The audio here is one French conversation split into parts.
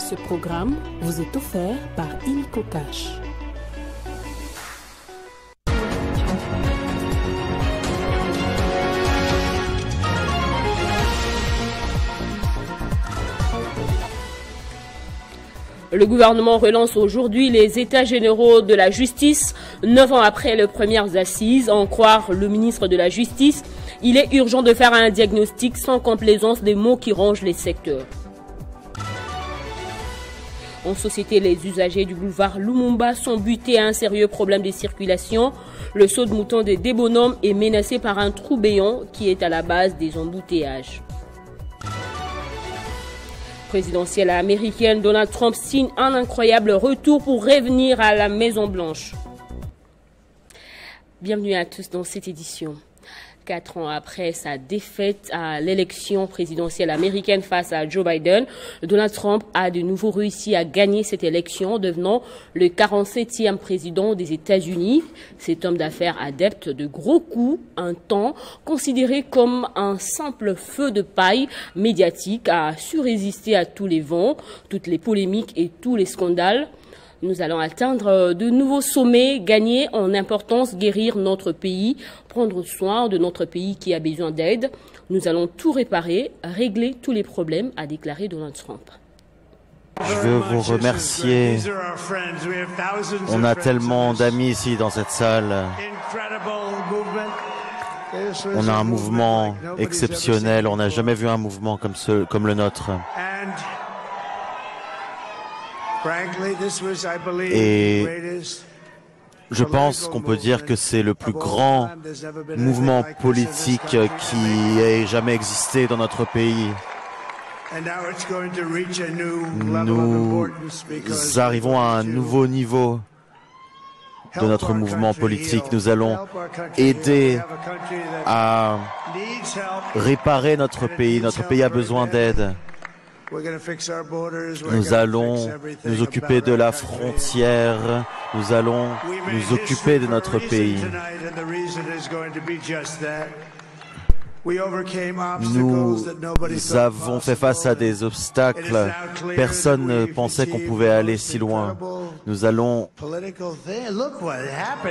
Ce programme vous est offert par Illico Cash. Le gouvernement relance aujourd'hui les états généraux de la justice, 9 ans après les premières assises. En croire le ministre de la Justice, il est urgent de faire un diagnostic sans complaisance des maux qui rongent les secteurs. En société, les usagers du boulevard Lumumba sont butés à un sérieux problème de circulation. Le saut de mouton des Débonhommes est menacé par un trou béant qui est à la base des embouteillages. Présidentielle américaine, Donald Trump signe un incroyable retour pour revenir à la Maison-Blanche. Bienvenue à tous dans cette édition. 4 ans après sa défaite à l'élection présidentielle américaine face à Joe Biden, Donald Trump a de nouveau réussi à gagner cette élection, devenant le 47e président des États-Unis. Cet homme d'affaires adepte de gros coups, un temps considéré comme un simple feu de paille médiatique, a su résister à tous les vents, toutes les polémiques et tous les scandales. Nous allons atteindre de nouveaux sommets, gagner en importance, guérir notre pays, prendre soin de notre pays qui a besoin d'aide. Nous allons tout réparer, régler tous les problèmes, a déclaré Donald Trump. Je veux vous remercier. On a tellement d'amis ici dans cette salle. On a un mouvement exceptionnel. On n'a jamais vu un mouvement comme le nôtre. Et je pense qu'on peut dire que c'est le plus grand mouvement politique qui ait jamais existé dans notre pays. Nous arrivons à un nouveau niveau de notre mouvement politique. Nous allons aider à réparer notre pays. Notre pays a besoin d'aide. Nous allons nous occuper de la frontière, nous allons nous occuper de notre pays. Nous avons fait face à des obstacles. Personne ne pensait qu'on pouvait aller si loin. Nous allons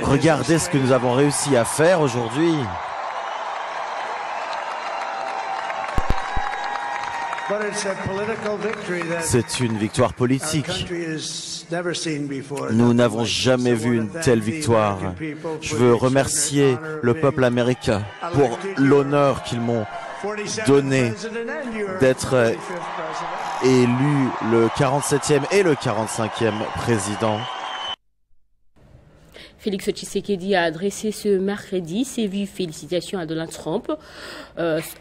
regarder ce que nous avons réussi à faire aujourd'hui. C'est une victoire politique. Nous n'avons jamais vu une telle victoire. Je veux remercier le peuple américain pour l'honneur qu'ils m'ont donné d'être élu le 47e et le 45e président. Félix Tshisekedi a adressé ce mercredi ses vives félicitations à Donald Trump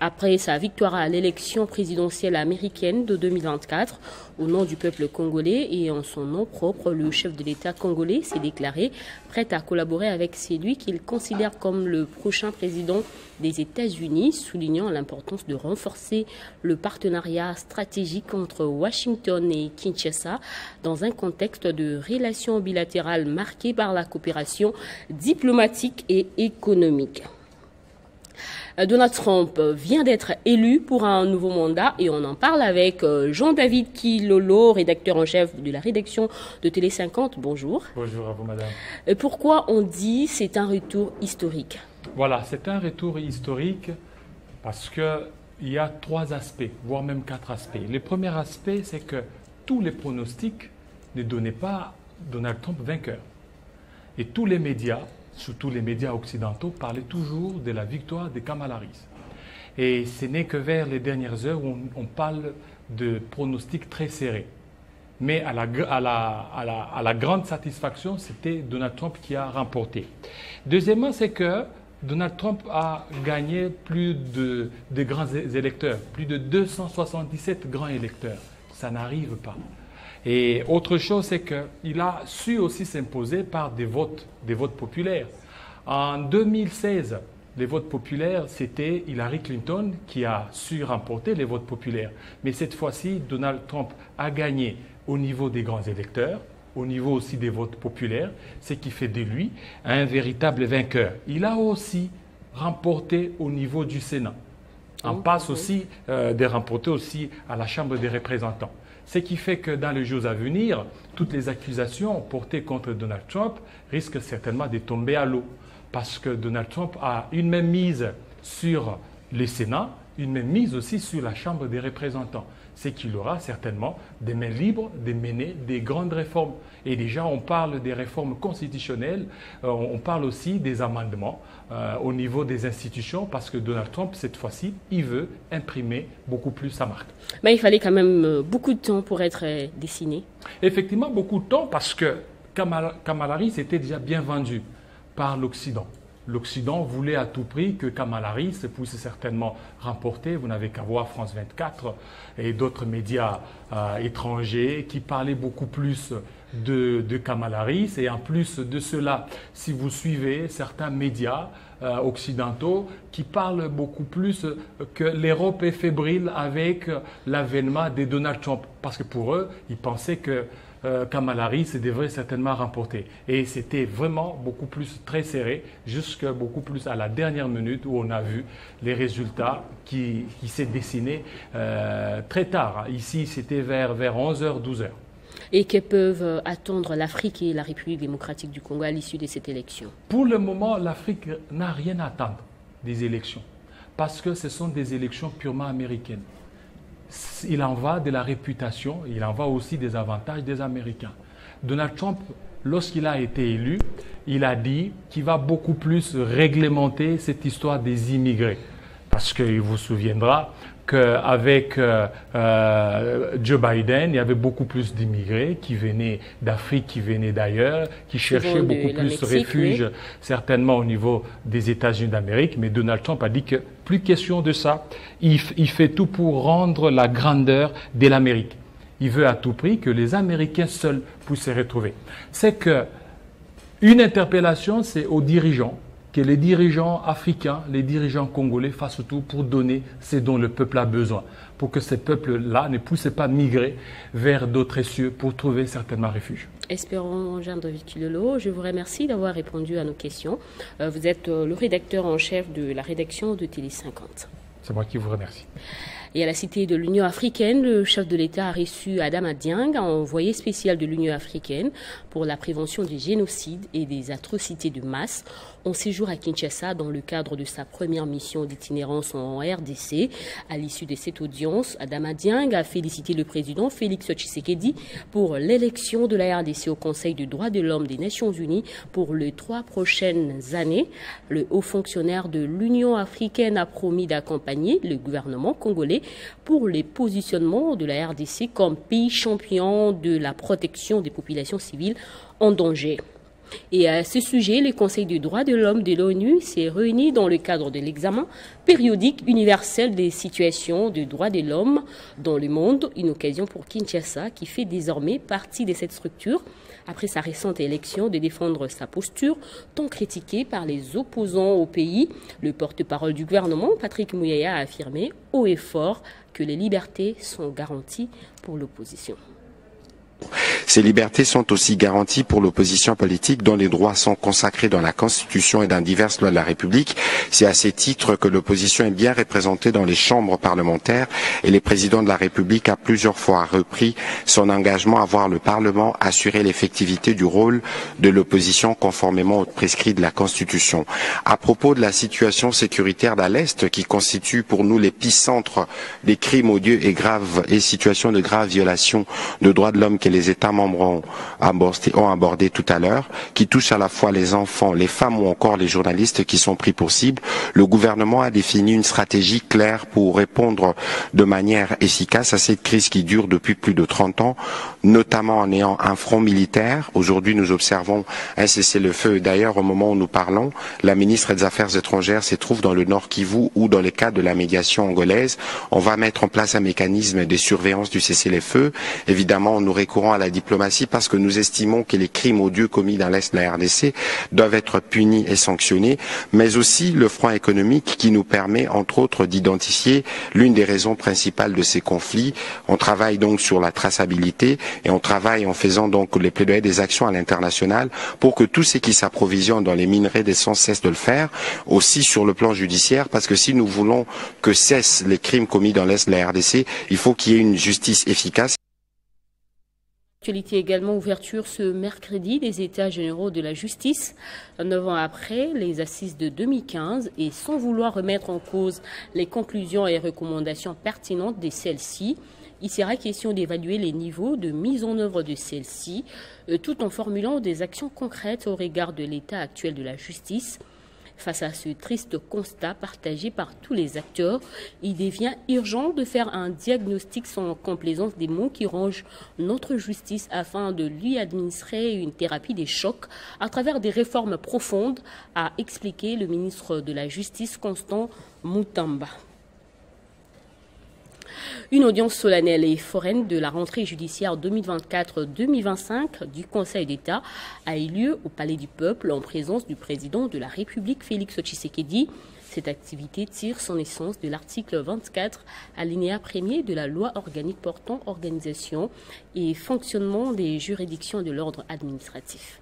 après sa victoire à l'élection présidentielle américaine de 2024. Au nom du peuple congolais et en son nom propre, le chef de l'État congolais s'est déclaré prêt à collaborer avec celui qu'il considère comme le prochain président des États-Unis, soulignant l'importance de renforcer le partenariat stratégique entre Washington et Kinshasa dans un contexte de relations bilatérales marquées par la coopération diplomatique et économique. Donald Trump vient d'être élu pour un nouveau mandat et on en parle avec Jean-David Kilolo, rédacteur en chef de la rédaction de Télé 50. Bonjour. Bonjour à vous, madame. Pourquoi on dit c'est un retour historique? Voilà, c'est un retour historique parce qu'il y a 3 aspects, voire même 4 aspects. Le premier aspect, c'est que tous les pronostics ne donnaient pas Donald Trump vainqueur. Et tous les médias, surtout les médias occidentaux, parlaient toujours de la victoire de Kamala Harris. Et ce n'est que vers les dernières heures où on parle de pronostics très serrés. Mais à la grande satisfaction, c'était Donald Trump qui a remporté. Deuxièmement, c'est que Donald Trump a gagné plus de grands électeurs, plus de 277 grands électeurs. Ça n'arrive pas. Et autre chose, c'est qu'il a su aussi s'imposer par des votes populaires. En 2016, les votes populaires, c'était Hillary Clinton qui a su remporter les votes populaires. Mais cette fois-ci, Donald Trump a gagné au niveau des grands électeurs, au niveau aussi des votes populaires, ce qui fait de lui un véritable vainqueur. Il a aussi remporté au niveau du Sénat. On passe aussi de remporter aussi à la Chambre des représentants. Ce qui fait que dans les jours à venir, toutes les accusations portées contre Donald Trump risquent certainement de tomber à l'eau. Parce que Donald Trump a une même mise sur le Sénat, une même mise aussi sur la Chambre des représentants. C'est qu'il aura certainement des mains libres de mener des grandes réformes. Et déjà, on parle des réformes constitutionnelles, on parle aussi des amendements au niveau des institutions, parce que Donald Trump, cette fois-ci, il veut imprimer beaucoup plus sa marque. Mais il fallait quand même beaucoup de temps pour être dessiné. Effectivement, beaucoup de temps, parce que Kamala Harris était déjà bien vendue par l'Occident. L'Occident voulait à tout prix que Kamala Harris puisse certainement remporter. Vous n'avez qu'à voir France 24 et d'autres médias étrangers qui parlaient beaucoup plus de Kamala Harris. Et en plus de cela, si vous suivez certains médias occidentaux qui parlent beaucoup plus que l'Europe est fébrile avec l'avènement de Donald Trump. Parce que pour eux, ils pensaient que Kamala Harris devrait certainement remporter. Et c'était vraiment beaucoup plus très serré, jusqu'à beaucoup plus à la dernière minute où on a vu les résultats qui s'est dessiné très tard. Ici, c'était vers 11h, 12h. Et que peuvent attendre l'Afrique et la République démocratique du Congo à l'issue de cette élection? Pour le moment, l'Afrique n'a rien à attendre des élections, parce que ce sont des élections purement américaines. Il en va de la réputation, il en va aussi des avantages des Américains. Donald Trump, lorsqu'il a été élu, il a dit qu'il va beaucoup plus réglementer cette histoire des immigrés. Parce qu'il vous souviendra qu'avec Joe Biden, il y avait beaucoup plus d'immigrés qui venaient d'Afrique, qui venaient d'ailleurs, qui cherchaient beaucoup plus de refuge, oui, certainement au niveau des États-Unis d'Amérique. Mais Donald Trump a dit que plus question de ça. Il fait tout pour rendre la grandeur de l'Amérique. Il veut à tout prix que les Américains seuls puissent se retrouver. C'est que une interpellation, c'est aux dirigeants, que les dirigeants africains, les dirigeants congolais fassent tout pour donner ce dont le peuple a besoin, pour que ces peuples-là ne puissent pas migrer vers d'autres cieux pour trouver certainement refuge. Espérons, Jean-David Kilolo, je vous remercie d'avoir répondu à nos questions. Vous êtes le rédacteur en chef de la rédaction de Télé 50. C'est moi qui vous remercie. Et à la Cité de l'Union africaine, le chef de l'État a reçu Adama Dieng, envoyé spécial de l'Union africaine pour la prévention des génocides et des atrocités de masse, en séjour à Kinshasa dans le cadre de sa première mission d'itinérance en RDC. À l'issue de cette audience, Adama Dieng a félicité le président Félix Tshisekedi pour l'élection de la RDC au Conseil des droits de l'homme des Nations Unies pour les 3 prochaines années. Le haut fonctionnaire de l'Union africaine a promis d'accompagner le gouvernement congolais pour les positionnements de la RDC comme pays champion de la protection des populations civiles en danger. Et à ce sujet, le Conseil des droits de l'homme de l'ONU s'est réuni dans le cadre de l'examen périodique universel des situations de droits de l'homme dans le monde, une occasion pour Kinshasa qui fait désormais partie de cette structure après sa récente élection de défendre sa posture tant critiquée par les opposants au pays. Le porte-parole du gouvernement, Patrick Muyaya, a affirmé haut et fort que les libertés sont garanties pour l'opposition. Ces libertés sont aussi garanties pour l'opposition politique dont les droits sont consacrés dans la Constitution et dans diverses lois de la République. C'est à ces titres que l'opposition est bien représentée dans les chambres parlementaires et le président de la République a plusieurs fois repris son engagement à voir le Parlement assurer l'effectivité du rôle de l'opposition conformément aux prescrits de la Constitution. À propos de la situation sécuritaire dans l'Est qui constitue pour nous l'épicentre des crimes odieux et graves et situations de graves violations de droits de l'homme que les États membres ont abordé tout à l'heure, qui touchent à la fois les enfants, les femmes ou encore les journalistes qui sont pris pour cible, le gouvernement a défini une stratégie claire pour répondre de manière efficace à cette crise qui dure depuis plus de 30 ans, notamment en ayant un front militaire. Aujourd'hui, nous observons un cessez-le-feu. D'ailleurs, au moment où nous parlons, la ministre des Affaires étrangères se trouve dans le Nord Kivu où, dans le cadre de la médiation angolaise, on va mettre en place un mécanisme de surveillance du cessez-le-feu. Évidemment, nous recourons à la diplomatie parce que nous estimons que les crimes odieux commis dans l'Est de la RDC doivent être punis et sanctionnés, mais aussi le front économique qui nous permet, entre autres, d'identifier l'une des raisons principales de ces conflits. On travaille donc sur la traçabilité et on travaille en faisant donc les plaidoyers des actions à l'international pour que tous ceux qui s'approvisionnent dans les minerais d'essence cessent de le faire, aussi sur le plan judiciaire, parce que si nous voulons que cessent les crimes commis dans l'Est de la RDC, il faut qu'il y ait une justice efficace. Actualité également, ouverture ce mercredi des États généraux de la justice, 9 ans après les assises de 2015, et sans vouloir remettre en cause les conclusions et recommandations pertinentes de celles-ci. Il sera question d'évaluer les niveaux de mise en œuvre de celles-ci, tout en formulant des actions concrètes au regard de l'état actuel de la justice. Face à ce triste constat partagé par tous les acteurs, il devient urgent de faire un diagnostic sans complaisance des maux qui rongent notre justice afin de lui administrer une thérapie des chocs à travers des réformes profondes, a expliqué le ministre de la Justice Constant Moutamba. Une audience solennelle et foraine de la rentrée judiciaire 2024-2025 du Conseil d'État a eu lieu au Palais du Peuple en présence du président de la République Félix Tshisekedi. Cette activité tire son essence de l'article 24, alinéa 1er de la loi organique portant organisation et fonctionnement des juridictions de l'ordre administratif.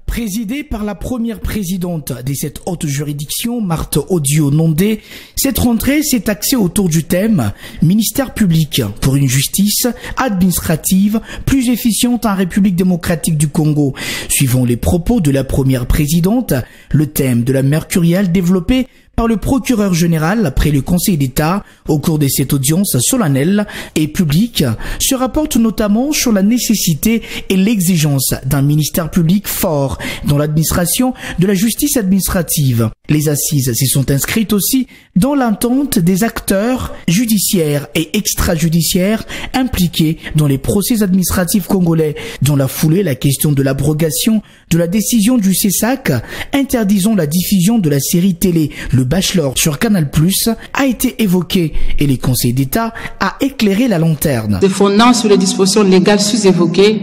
Présidée par la première présidente de cette haute juridiction, Marthe Odio Nondé, cette rentrée s'est axée autour du thème « Ministère public pour une justice administrative plus efficiente en République démocratique du Congo ». Suivant les propos de la première présidente, le thème de la mercuriale développé par le procureur général après le Conseil d'État au cours de cette audience solennelle et publique se rapporte notamment sur la nécessité et l'exigence d'un ministère public fort dans l'administration de la justice administrative. Les assises s'y sont inscrites aussi dans l'attente des acteurs judiciaires et extrajudiciaires impliqués dans les procès administratifs congolais. Dans la foulée, la question de l'abrogation de la décision du CESAC interdisant la diffusion de la série télé Le Bachelor sur Canal+, a été évoqué et le Conseil d'État a éclairé la lanterne. Se fondant sur les dispositions légales sous-évoquées,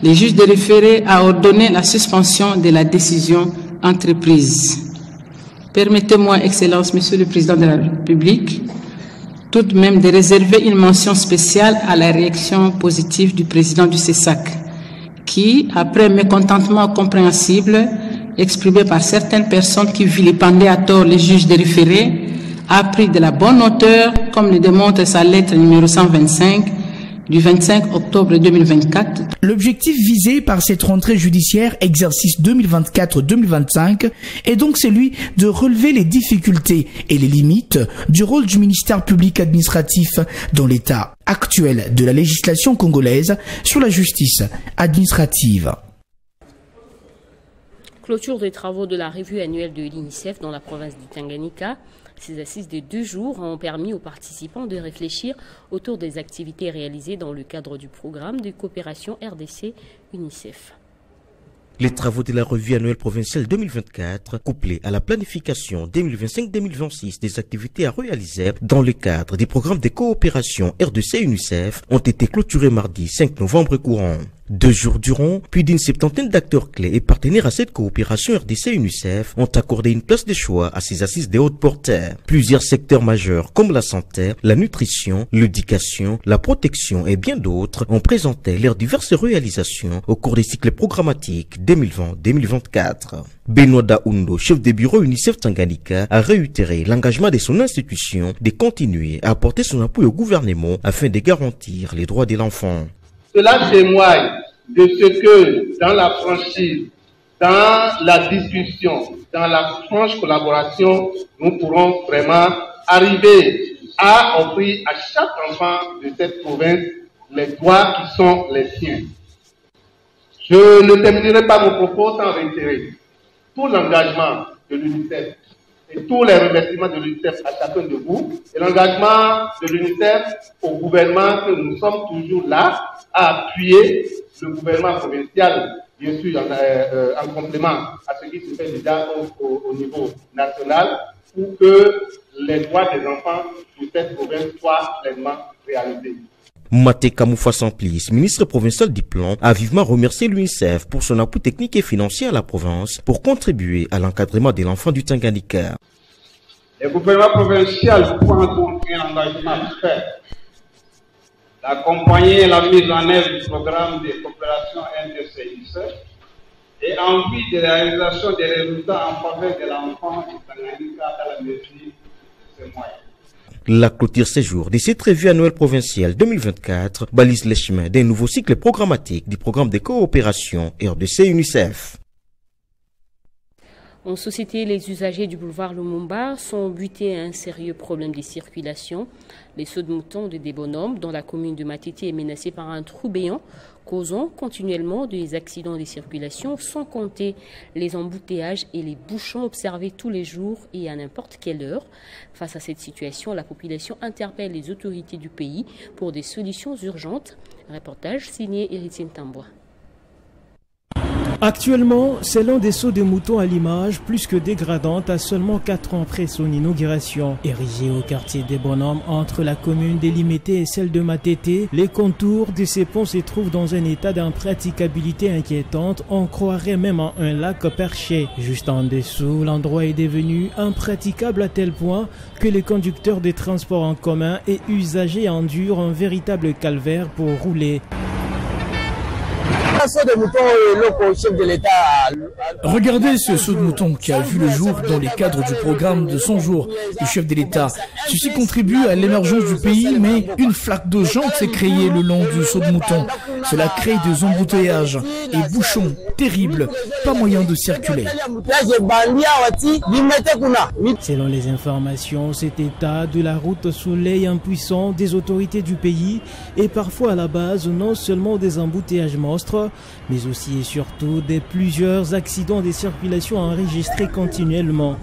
les juges de référé a ordonné la suspension de la décision entreprise. Permettez-moi, Excellence, Monsieur le Président de la République, tout de même de réserver une mention spéciale à la réaction positive du président du CESAC, qui, après un mécontentement compréhensible exprimé par certaines personnes qui vilipendaient à tort les juges de référé, a pris de la bonne hauteur, comme le démontre sa lettre numéro 125 du 25 octobre 2024. L'objectif visé par cette rentrée judiciaire exercice 2024-2025 est donc celui de relever les difficultés et les limites du rôle du ministère public administratif dans l'état actuel de la législation congolaise sur la justice administrative. Clôture des travaux de la revue annuelle de l'UNICEF dans la province du Tanganyika. Ces assises de 2 jours ont permis aux participants de réfléchir autour des activités réalisées dans le cadre du programme de coopération RDC-UNICEF. Les travaux de la revue annuelle provinciale 2024, couplés à la planification 2025-2026 des activités à réaliser dans le cadre des programmes de coopération RDC-UNICEF, ont été clôturés mardi 5 novembre courant. 2 jours durant, plus d'une septantaine d'acteurs clés et partenaires à cette coopération RDC-UNICEF ont accordé une place de choix à ces assises de haute portée. Plusieurs secteurs majeurs comme la santé, la nutrition, l'éducation, la protection et bien d'autres ont présenté leurs diverses réalisations au cours des cycles programmatiques 2020-2024. Benoît Daoundo, chef de bureau UNICEF Tanganyika, a réitéré l'engagement de son institution de continuer à apporter son appui au gouvernement afin de garantir les droits de l'enfant. Cela témoigne de ce que dans la franchise, dans la discussion, dans la franche collaboration, nous pourrons vraiment arriver à offrir à chaque enfant de cette province les droits qui sont les siens. Je ne terminerai pas mon propos sans réitérer tout l'engagement de l'UNICEF et tous les remerciements de l'UNICEF à chacun de vous et l'engagement de l'UNICEF au gouvernement que nous sommes toujours là à appuyer le gouvernement provincial, bien sûr en complément à ce qui se fait déjà au niveau national pour que les droits des enfants de cette province soient pleinement réalisés. Maté Kamoufa Samplis, ministre provincial du Plan, a vivement remercié l'UNICEF pour son appui technique et financier à la province pour contribuer à l'encadrement de l'enfant du Tanganyika. Le gouvernement provincial prend donc un engagement ferme d'accompagner la mise en œuvre du programme de coopération RDC-UNICEF et en vue de la réalisation des résultats en faveur de l'enfant du Tanganyika dans la mesure de ses moyens. La clôture séjour de cette revue annuelle provinciale 2024 balise les chemins d'un nouveau cycle programmatique du programme de coopération RDC-UNICEF. En société, les usagers du boulevard Lumumba sont butés à un sérieux problème de circulation. Les sauts de moutons de des bonhommes dans la commune de Matete est menacée par un trou béant, causant continuellement des accidents de circulation, sans compter les embouteillages et les bouchons observés tous les jours et à n'importe quelle heure. Face à cette situation, la population interpelle les autorités du pays pour des solutions urgentes. Reportage signé Héritier Tambois. Actuellement, c'est l'un des sauts de moutons à l'image plus que dégradante à seulement 4 ans après son inauguration. Érigé au quartier des Bonhommes entre la commune délimitée et celle de Matete, les contours de ces ponts se trouvent dans un état d'impraticabilité inquiétante. On croirait même en un lac perché. Juste en dessous, l'endroit est devenu impraticable à tel point que les conducteurs de transports en commun et usagers endurent un véritable calvaire pour rouler. Regardez ce saut de mouton qui a vu le jour dans les cadres du programme de 100 jours du chef de l'État. Ceci contribue à l'émergence du pays, mais une flaque de jante s'est créée le long du saut de mouton. Cela crée des embouteillages et bouchons terribles, pas moyen de circuler. Selon les informations, cet état de la route soulève impuissant des autorités du pays et parfois à la base non seulement des embouteillages monstres, mais aussi et surtout des plusieurs accidents de circulation enregistrés continuellement.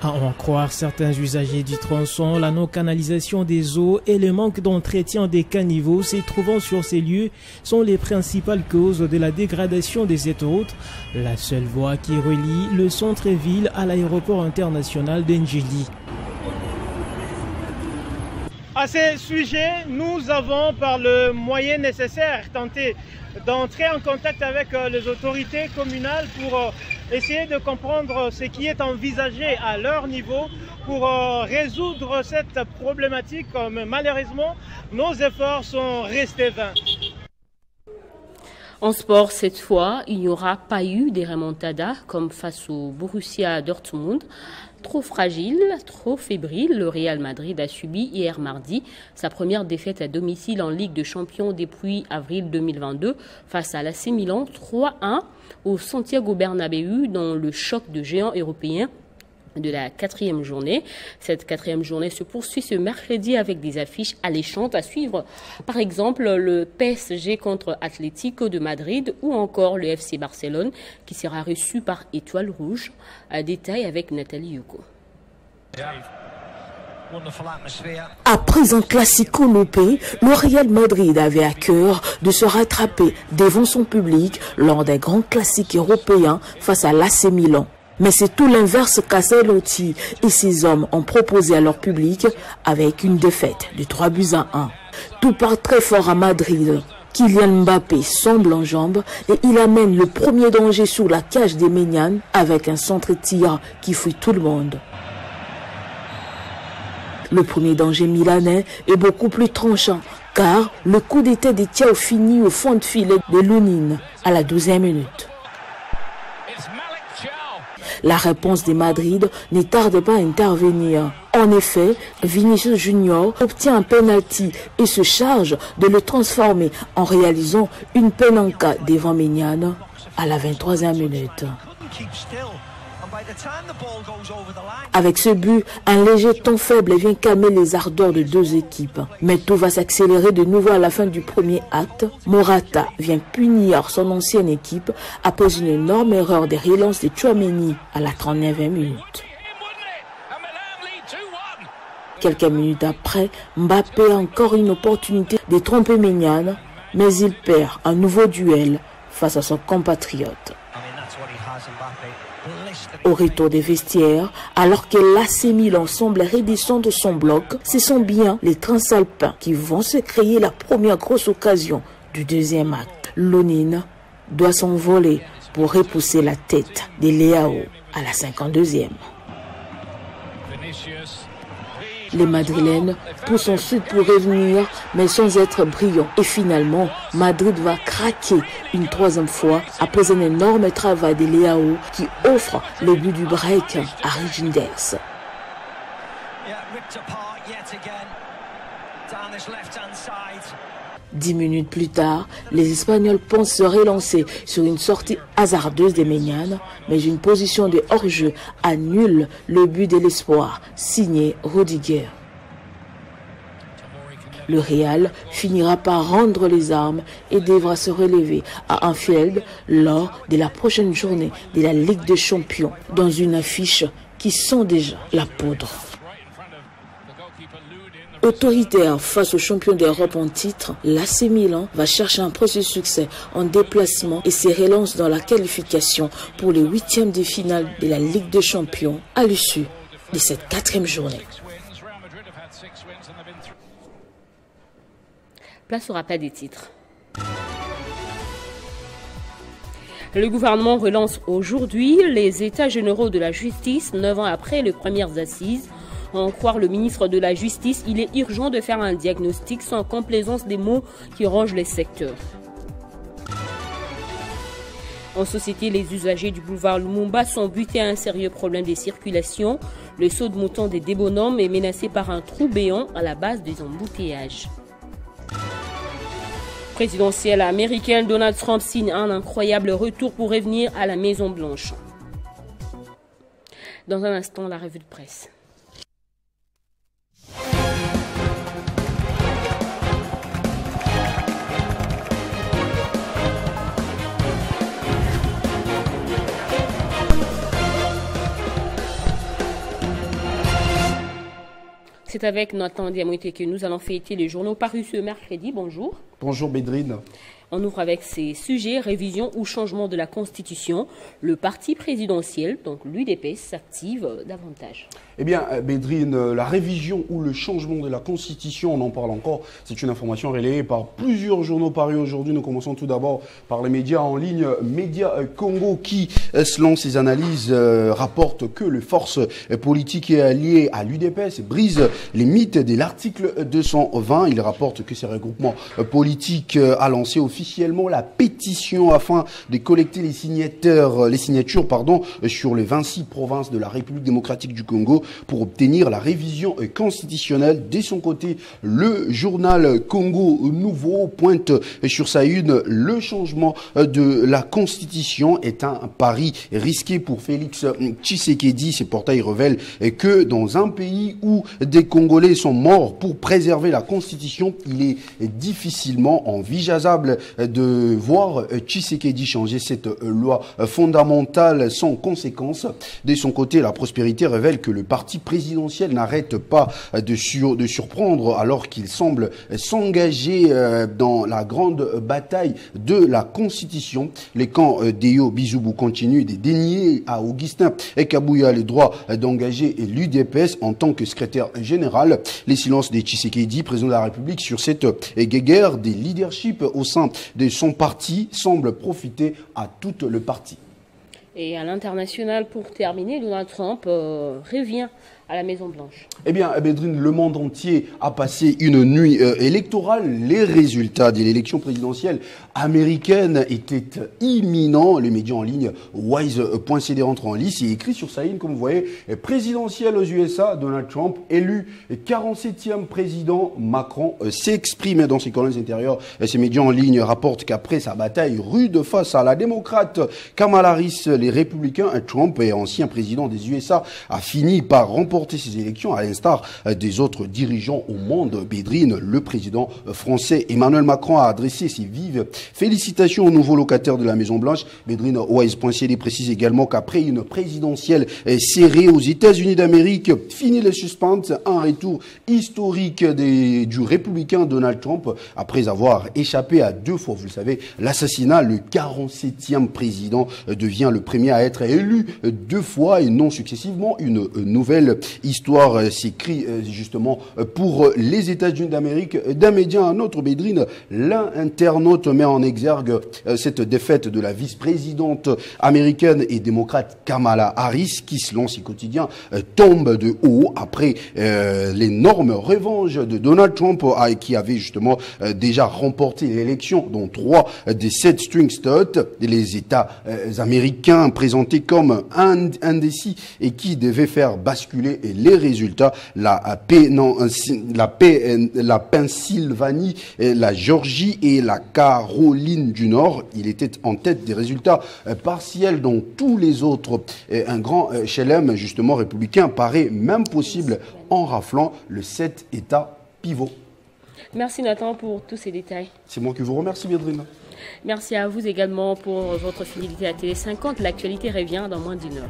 À en croire certains usagers du tronçon, la non-canalisation des eaux et le manque d'entretien des caniveaux se trouvant sur ces lieux sont les principales causes de la dégradation de cette route, la seule voie qui relie le centre-ville à l'aéroport international d'Ndjili. À ce sujet, nous avons par le moyen nécessaire tenté d'entrer en contact avec les autorités communales pour essayer de comprendre ce qui est envisagé à leur niveau pour résoudre cette problématique, mais malheureusement, nos efforts sont restés vains. En sport, cette fois, il n'y aura pas eu des remontadas comme face au Borussia Dortmund. Trop fragile, trop fébrile, le Real Madrid a subi hier mardi sa première défaite à domicile en Ligue des Champions depuis avril 2022 face à l'AC Milan 3-1 au Santiago Bernabéu dans le choc de géants européens de la 4e journée. Cette 4e journée se poursuit ce mercredi avec des affiches alléchantes à suivre. Par exemple, le PSG contre Atlético de Madrid ou encore le FC Barcelone qui sera reçu par Étoile Rouge. À détail avec Nathalie Yuko. Après un classico loupé, le Real Madrid avait à cœur de se rattraper devant son public lors des grands classiques européens face à l'AC Milan. Mais c'est tout l'inverse qu'Ancelotti et ses hommes ont proposé à leur public avec une défaite de 3-1. Tout part très fort à Madrid. Kylian Mbappé semble en jambes et il amène le premier danger sous la cage des Ménianes avec un centre-tir qui fuit tout le monde. Le premier danger milanais est beaucoup plus tranchant car le coup d'état de Thiago finit au fond de filet de Lounine à la 12e minute. La réponse de Madrid ne tarde pas à intervenir. En effet, Vinicius Junior obtient un penalty et se charge de le transformer en réalisant une peine en cas devant Méniane à la 23e minute. Avec ce but, un léger temps faible vient calmer les ardeurs de deux équipes. Mais tout va s'accélérer de nouveau à la fin du premier acte. Morata vient punir son ancienne équipe après une énorme erreur de relance de Tchouaméni à la 39e minute. Quelques minutes après, Mbappé a encore une opportunité de tromper Méniane, mais il perd un nouveau duel face à son compatriote. Au retour des vestiaires, alors que l'AC Milan semble redescendre son bloc, ce sont bien les Transalpins qui vont se créer la première grosse occasion du deuxième acte. Lounine doit s'envoler pour repousser la tête des Leao à la 52e. Les Madrilènes poussent ensuite pour revenir, mais sans être brillants. Et finalement, Madrid va craquer une troisième fois après un énorme travail des Leao qui offre le but du break à Reijnders. 10 minutes plus tard, les Espagnols pensent se relancer sur une sortie hasardeuse des Ménianes, mais une position de hors-jeu annule le but de l'espoir, signé Rudiger. Le Real finira par rendre les armes et devra se relever à Anfield lors de la prochaine journée de la Ligue des Champions, dans une affiche qui sent déjà la poudre. Autoritaire face aux champions d'Europe en titre, l'AC Milan va chercher un premier succès en déplacement et se relance dans la qualification pour les 8e de finale de la Ligue des Champions à l'issue de cette 4e journée. Place au rappel des titres. Le gouvernement relance aujourd'hui les états généraux de la justice 9 ans après les premières assises. À en croire le ministre de la Justice, il est urgent de faire un diagnostic sans complaisance des mots qui rongent les secteurs. En société, les usagers du boulevard Lumumba sont butés à un sérieux problème de circulation. Le saut de mouton des Débonhommes est menacé par un trou béant à la base des embouteillages. Présidentielle américaine, Donald Trump signe un incroyable retour pour revenir à la Maison-Blanche. Dans un instant, la revue de presse. C'est avec Nathan Diamouté que nous allons fêter les journaux parus ce mercredi. Bonjour. Bonjour Bédrine. On ouvre avec ces sujets, révision ou changement de la Constitution. Le parti présidentiel, donc l'UDPS, s'active davantage. Eh bien, Bédrine, la révision ou le changement de la Constitution, on en parle encore. C'est une information relayée par plusieurs journaux parus aujourd'hui. Nous commençons tout d'abord par les médias en ligne. Média Congo qui, selon ses analyses, rapporte que les forces politiques et alliées à l'UDPS brisent les mythes de l'article 220. Il rapporte que ces regroupements politiques a lancé officiellement la pétition afin de collecter les signatures sur les 26 provinces de la République démocratique du Congo pour obtenir la révision constitutionnelle. De son côté, le journal Congo Nouveau pointe sur sa une le changement de la Constitution est un pari risqué pour Félix Tshisekedi. Ces portails révèlent que dans un pays où des Congolais sont morts pour préserver la Constitution, il est difficilement envisageable de voir Tshisekedi changer cette loi fondamentale sans conséquence. De son côté, la Prospérité révèle que le parti présidentiel n'arrête pas de surprendre alors qu'il semble s'engager dans la grande bataille de la Constitution. Les camps d'Eyo Bizoubou continuent de dénier à Augustin Kabouya le droit d'engager l'UDPS en tant que secrétaire général. Les silences de Tshisekedi, président de la République, sur cette guerre des leaderships au sein de son parti semblent profiter à tout le parti. Et à l'international, pour terminer, Donald Trump revient à la Maison-Blanche. Eh bien, Bédrine, le monde entier a passé une nuit électorale. Les résultats de l'élection présidentielle américaine étaient imminents. Les médias en ligne Wise.cd rentrent en lice et écrit sur sa ligne, comme vous voyez, présidentielle aux USA, Donald Trump élu 47e président. Macron s'exprime dans ses colonnes intérieures. Ces médias en ligne rapportent qu'après sa bataille rude face à la démocrate Kamala Harris, les républicains, Trump, ancien président des USA, a fini par remporter ces élections à l'instar des autres dirigeants au monde. Bédrine, le président français Emmanuel Macron a adressé ses vives félicitations aux nouveaux locataires de la Maison-Blanche. Bédrine, Wise.cd précise également qu'après une présidentielle serrée aux États-Unis d'Amérique, fini le suspense, un retour historique du républicain Donald Trump après avoir échappé à 2 fois, vous le savez, l'assassinat. Le 47e président devient le premier à être élu 2 fois et non successivement. Une nouvelle histoire s'écrit justement pour les États-Unis d'Amérique. D'un média à un autre, Bédrine, l'internaute met en exergue cette défaite de la vice-présidente américaine et démocrate Kamala Harris, qui, selon ses quotidiens, tombe de haut après l'énorme revanche de Donald Trump, qui avait justement déjà remporté l'élection, dont 3 des 7 swing states, les États américains présentés comme indécis et qui devaient faire basculer les résultats. La Pennsylvanie, la Géorgie et la Caroline du Nord. Il était en tête des résultats partiels dont tous les autres. Un grand chelem, justement, républicain paraît même possible en raflant le 7 États pivot. Merci Nathan pour tous ces détails. C'est moi qui vous remercie, Bédrine. Merci à vous également pour votre fidélité à Télé 50. L'actualité revient dans moins d'1 heure.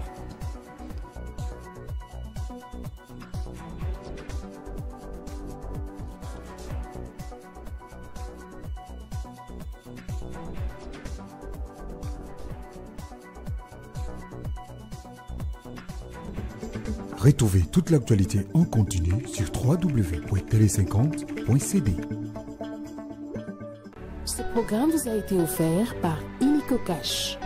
Retrouvez toute l'actualité en continu sur www.tele50.cd. Ce programme vous a été offert par Illico Cash.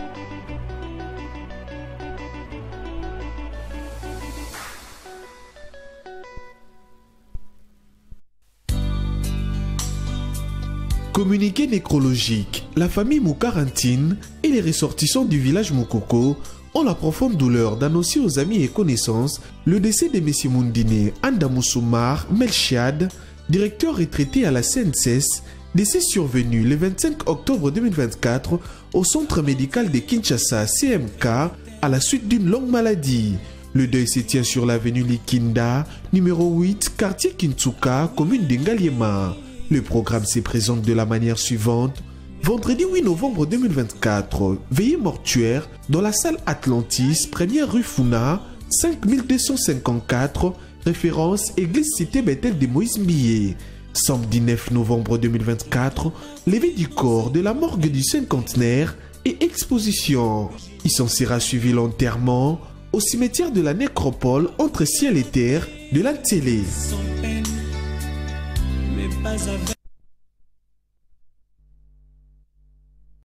Communiqué nécrologique, la famille Moukarantine et les ressortissants du village Moukoko ont la profonde douleur d'annoncer aux amis et connaissances le décès de M. Moundine Andamousoumar Melchiad, directeur retraité à la CNCS, décès survenu le 25 octobre 2024 au centre médical de Kinshasa CMK à la suite d'une longue maladie. Le deuil se tient sur l'avenue Likinda, numéro 8, quartier Kintsuka, commune d'Engaliema. Le programme se présente de la manière suivante. Vendredi 8 novembre 2024, veillée mortuaire dans la salle Atlantis, première rue Funa, 5254, référence Église Cité Bethel de Moïse Millet. Samedi 9 novembre 2024, levée du corps de la morgue du cinquantenaire et exposition. Il s'en sera suivi l'enterrement au cimetière de la nécropole entre ciel et terre de la télé.